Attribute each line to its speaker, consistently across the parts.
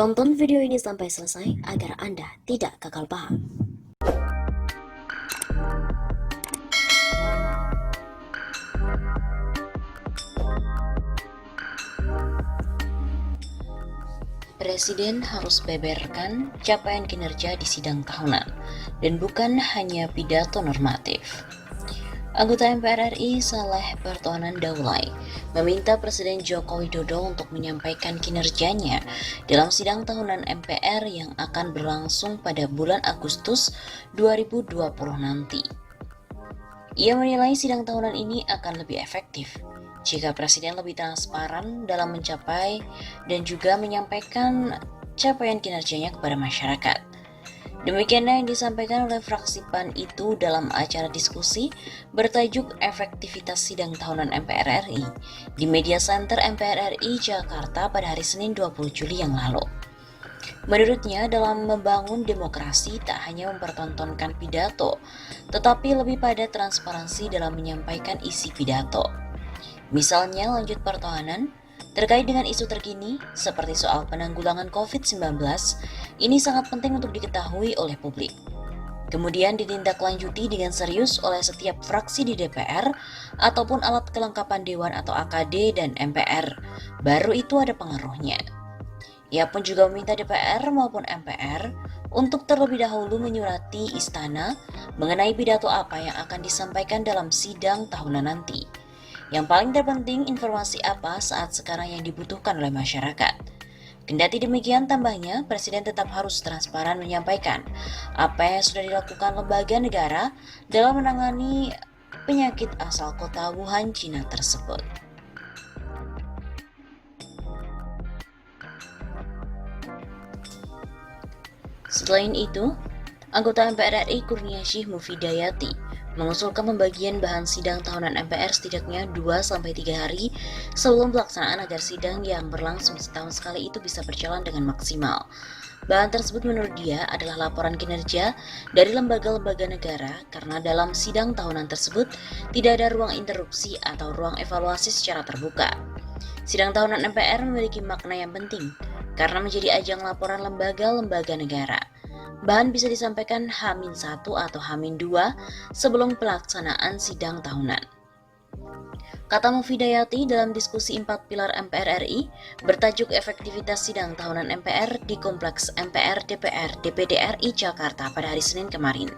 Speaker 1: Tonton video ini sampai selesai agar Anda tidak gagal paham. Presiden harus beberkan capaian kinerja di sidang tahunan dan bukan hanya pidato normatif. Anggota MPR RI Saleh Bertonan Daulay meminta Presiden Joko Widodo untuk menyampaikan kinerjanya dalam sidang tahunan MPR yang akan berlangsung pada bulan Agustus 2020 nanti. Ia menilai sidang tahunan ini akan lebih efektif jika Presiden lebih transparan dalam mencapai dan juga menyampaikan capaian kinerjanya kepada masyarakat. Demikianlah yang disampaikan oleh fraksi PAN itu dalam acara diskusi bertajuk Efektivitas Sidang Tahunan MPR RI di Media Center MPR RI Jakarta pada hari Senin 20 Juli yang lalu. Menurutnya, dalam membangun demokrasi tak hanya mempertontonkan pidato, tetapi lebih pada transparansi dalam menyampaikan isi pidato. Misalnya lanjut pertahanan, terkait dengan isu terkini seperti soal penanggulangan COVID-19, ini sangat penting untuk diketahui oleh publik. Kemudian ditindaklanjuti dengan serius oleh setiap fraksi di DPR ataupun alat kelengkapan Dewan atau AKD dan MPR. Baru itu ada pengaruhnya. Ia pun juga meminta DPR maupun MPR untuk terlebih dahulu menyurati Istana mengenai pidato apa yang akan disampaikan dalam sidang tahunan nanti. Yang paling terpenting, informasi apa saat sekarang yang dibutuhkan oleh masyarakat. Kendati demikian, tambahnya, Presiden tetap harus transparan menyampaikan apa yang sudah dilakukan lembaga negara dalam menangani penyakit asal kota Wuhan, Cina tersebut. Selain itu, anggota MPR RI Kurniasih Mufidayati mengusulkan pembagian bahan sidang tahunan MPR setidaknya 2-3 hari sebelum pelaksanaan agar sidang yang berlangsung setahun sekali itu bisa berjalan dengan maksimal. Bahan tersebut menurut dia adalah laporan kinerja dari lembaga-lembaga negara karena dalam sidang tahunan tersebut tidak ada ruang interupsi atau ruang evaluasi secara terbuka. Sidang tahunan MPR memiliki makna yang penting karena menjadi ajang laporan lembaga-lembaga negara. Bahan bisa disampaikan H-1 atau H-2 sebelum pelaksanaan sidang tahunan. Kata Mufidayati dalam diskusi 4 pilar MPR RI bertajuk Efektivitas Sidang Tahunan MPR di Kompleks MPR DPR DPD RI Jakarta pada hari Senin kemarin.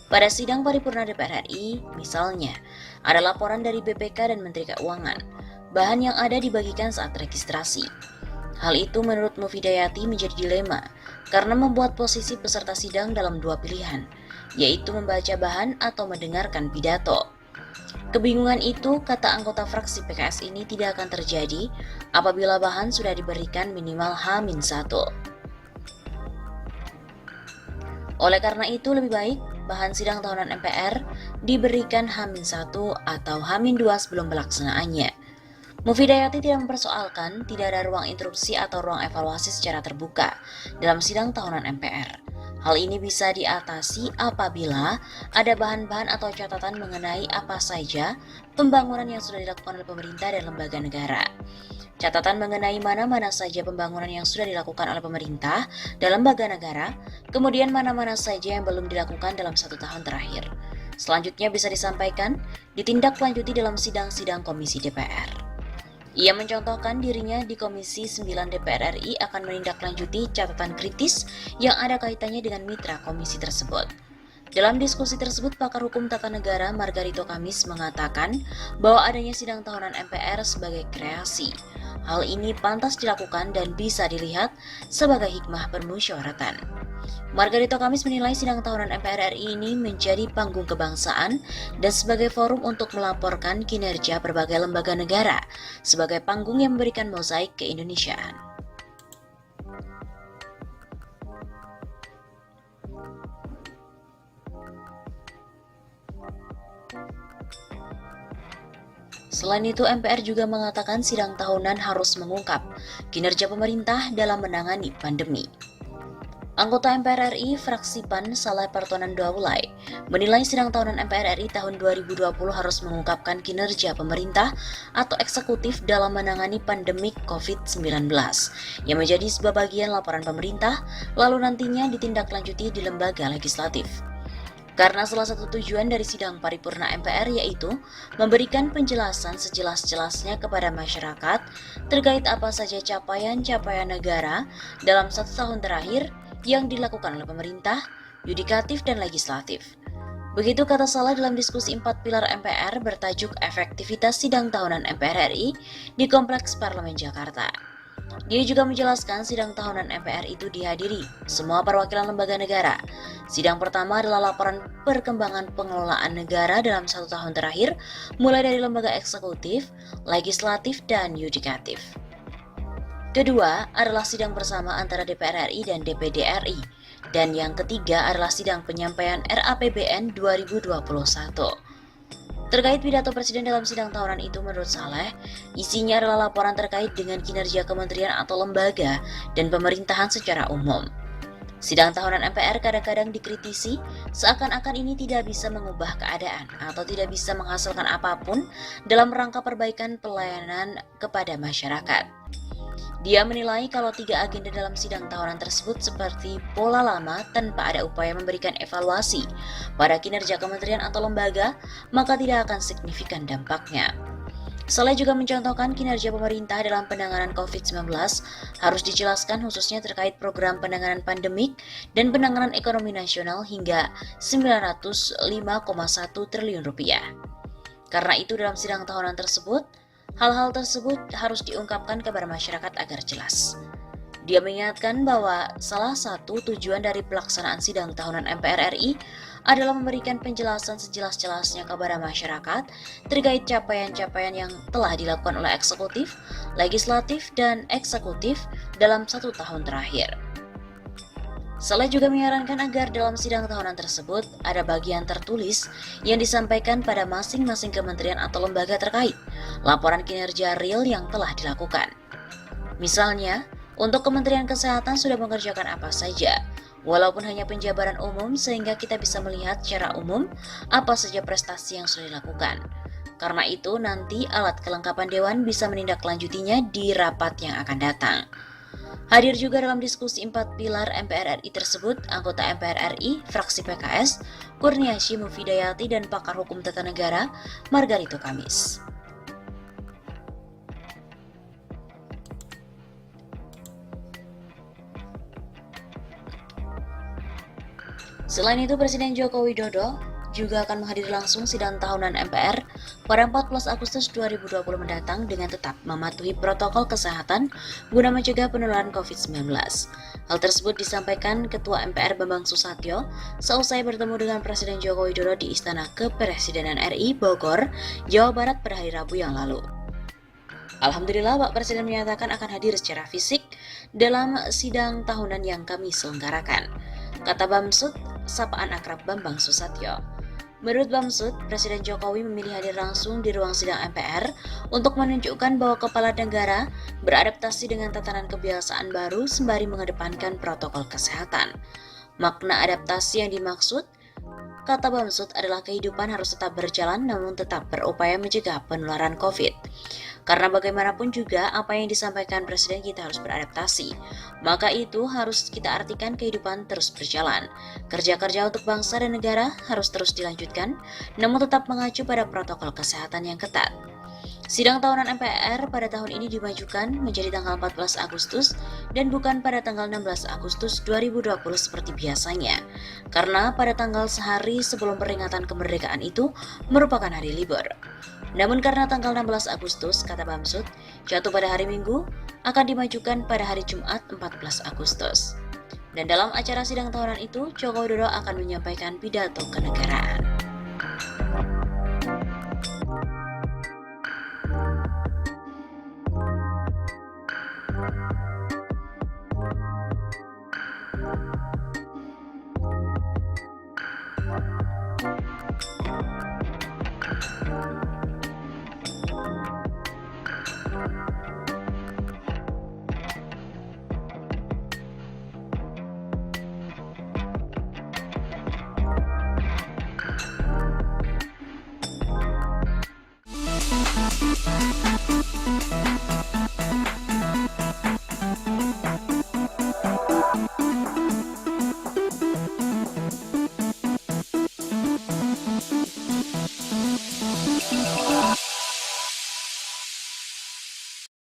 Speaker 1: Pada sidang paripurna DPR RI, misalnya, ada laporan dari BPK dan Menteri Keuangan. Bahan yang ada dibagikan saat registrasi. Hal itu menurut Mufidayati menjadi dilema karena membuat posisi peserta sidang dalam dua pilihan, yaitu membaca bahan atau mendengarkan pidato. Kebingungan itu, kata anggota fraksi PKS ini, tidak akan terjadi apabila bahan sudah diberikan minimal H-1. Oleh karena itu, lebih baik bahan sidang tahunan MPR diberikan H-1 atau H-2 sebelum pelaksanaannya. Mufidayati tidak mempersoalkan tidak ada ruang interupsi atau ruang evaluasi secara terbuka dalam sidang tahunan MPR. Hal ini bisa diatasi apabila ada bahan-bahan atau catatan mengenai apa saja pembangunan yang sudah dilakukan oleh pemerintah dan lembaga negara. Catatan mengenai mana-mana saja pembangunan yang sudah dilakukan oleh pemerintah dan lembaga negara, kemudian mana-mana saja yang belum dilakukan dalam 1 tahun terakhir. Selanjutnya bisa disampaikan, ditindaklanjuti dalam sidang-sidang komisi DPR. Ia mencontohkan dirinya di Komisi 9 DPR RI akan menindaklanjuti catatan kritis yang ada kaitannya dengan mitra komisi tersebut. Dalam diskusi tersebut, pakar hukum tata negara Margarito Kamis mengatakan bahwa adanya sidang tahunan MPR sebagai kreasi. Hal ini pantas dilakukan dan bisa dilihat sebagai hikmah permusyawaratan. Margarito Kamis menilai sidang tahunan MPR RI ini menjadi panggung kebangsaan dan sebagai forum untuk melaporkan kinerja berbagai lembaga negara sebagai panggung yang memberikan mozaik keindonesiaan. Selain itu, MPR juga mengatakan sidang tahunan harus mengungkap kinerja pemerintah dalam menangani pandemi. Anggota MPR RI fraksi PAN Saleh Partonan Daulay menilai sidang tahunan MPR RI tahun 2020 harus mengungkapkan kinerja pemerintah atau eksekutif dalam menangani pandemik COVID-19 yang menjadi sebuah bagian laporan pemerintah lalu nantinya ditindaklanjuti di lembaga legislatif. Karena salah satu tujuan dari sidang paripurna MPR yaitu memberikan penjelasan sejelas-jelasnya kepada masyarakat terkait apa saja capaian-capaian negara dalam 1 tahun terakhir yang dilakukan oleh pemerintah, yudikatif, dan legislatif. Begitu kata Saleh dalam diskusi 4 pilar MPR bertajuk Efektivitas Sidang Tahunan MPR RI di Kompleks Parlemen Jakarta. Dia juga menjelaskan sidang tahunan MPR itu dihadiri semua perwakilan lembaga negara. Sidang pertama adalah laporan perkembangan pengelolaan negara dalam 1 tahun terakhir, mulai dari lembaga eksekutif, legislatif, dan yudikatif. Kedua adalah sidang bersama antara DPR RI dan DPD RI. Dan yang ketiga adalah sidang penyampaian RAPBN 2021. Terkait pidato Presiden dalam sidang tahunan itu, menurut Saleh, isinya adalah laporan terkait dengan kinerja kementerian atau lembaga dan pemerintahan secara umum. Sidang tahunan MPR kadang-kadang dikritisi seakan-akan ini tidak bisa mengubah keadaan atau tidak bisa menghasilkan apapun dalam rangka perbaikan pelayanan kepada masyarakat. Dia menilai kalau 3 agenda dalam sidang tahunan tersebut seperti pola lama tanpa ada upaya memberikan evaluasi pada kinerja kementerian atau lembaga, maka tidak akan signifikan dampaknya. Saleh juga mencontohkan kinerja pemerintah dalam penanganan COVID-19 harus dijelaskan khususnya terkait program penanganan pandemik dan penanganan ekonomi nasional hingga 905,1 triliun rupiah. Karena itu dalam sidang tahunan tersebut, hal-hal tersebut harus diungkapkan kepada masyarakat agar jelas. Dia mengingatkan bahwa salah satu tujuan dari pelaksanaan sidang tahunan MPR RI adalah memberikan penjelasan sejelas-jelasnya kepada masyarakat terkait capaian-capaian yang telah dilakukan oleh eksekutif, legislatif, dan eksekutif dalam 1 tahun terakhir. Saleh juga menyarankan agar dalam sidang tahunan tersebut ada bagian tertulis yang disampaikan pada masing-masing kementerian atau lembaga terkait laporan kinerja real yang telah dilakukan. Misalnya, untuk Kementerian Kesehatan sudah mengerjakan apa saja, walaupun hanya penjabaran umum sehingga kita bisa melihat secara umum apa saja prestasi yang sudah dilakukan. Karena itu nanti alat kelengkapan Dewan bisa menindaklanjutinya di rapat yang akan datang. Hadir juga dalam diskusi 4 pilar MPR RI tersebut, anggota MPR RI, fraksi PKS, Kurniasih Mufidayati, dan pakar hukum tata negara, Margarito Kamis. Selain itu, Presiden Joko Widodo juga akan menghadiri langsung sidang tahunan MPR pada 14 Agustus 2020 mendatang dengan tetap mematuhi protokol kesehatan guna mencegah penularan COVID-19. Hal tersebut disampaikan Ketua MPR Bambang Susatyo seusai bertemu dengan Presiden Joko Widodo di Istana Kepresidenan RI Bogor, Jawa Barat pada hari Rabu yang lalu. Alhamdulillah, Pak Presiden menyatakan akan hadir secara fisik dalam sidang tahunan yang kami selenggarakan, kata Bamsud, sapaan akrab Bambang Susatyo. Menurut Bamsud, Presiden Jokowi memilih hadir langsung di ruang sidang MPR untuk menunjukkan bahwa kepala negara beradaptasi dengan tatanan kebiasaan baru sembari mengedepankan protokol kesehatan. Makna adaptasi yang dimaksud, kata Bamsud, adalah kehidupan harus tetap berjalan namun tetap berupaya mencegah penularan COVID. Karena bagaimanapun juga apa yang disampaikan Presiden, kita harus beradaptasi. Maka itu harus kita artikan kehidupan terus berjalan. Kerja-kerja untuk bangsa dan negara harus terus dilanjutkan, namun tetap mengacu pada protokol kesehatan yang ketat. Sidang tahunan MPR pada tahun ini dimajukan menjadi tanggal 14 Agustus dan bukan pada tanggal 16 Agustus 2020 seperti biasanya. Karena pada tanggal sehari sebelum peringatan kemerdekaan itu merupakan hari libur. Namun karena tanggal 16 Agustus, kata Bamsud, jatuh pada hari Minggu, akan dimajukan pada hari Jumat 14 Agustus. Dan dalam acara sidang tahunan itu, Joko Widodo akan menyampaikan pidato kenegaraan.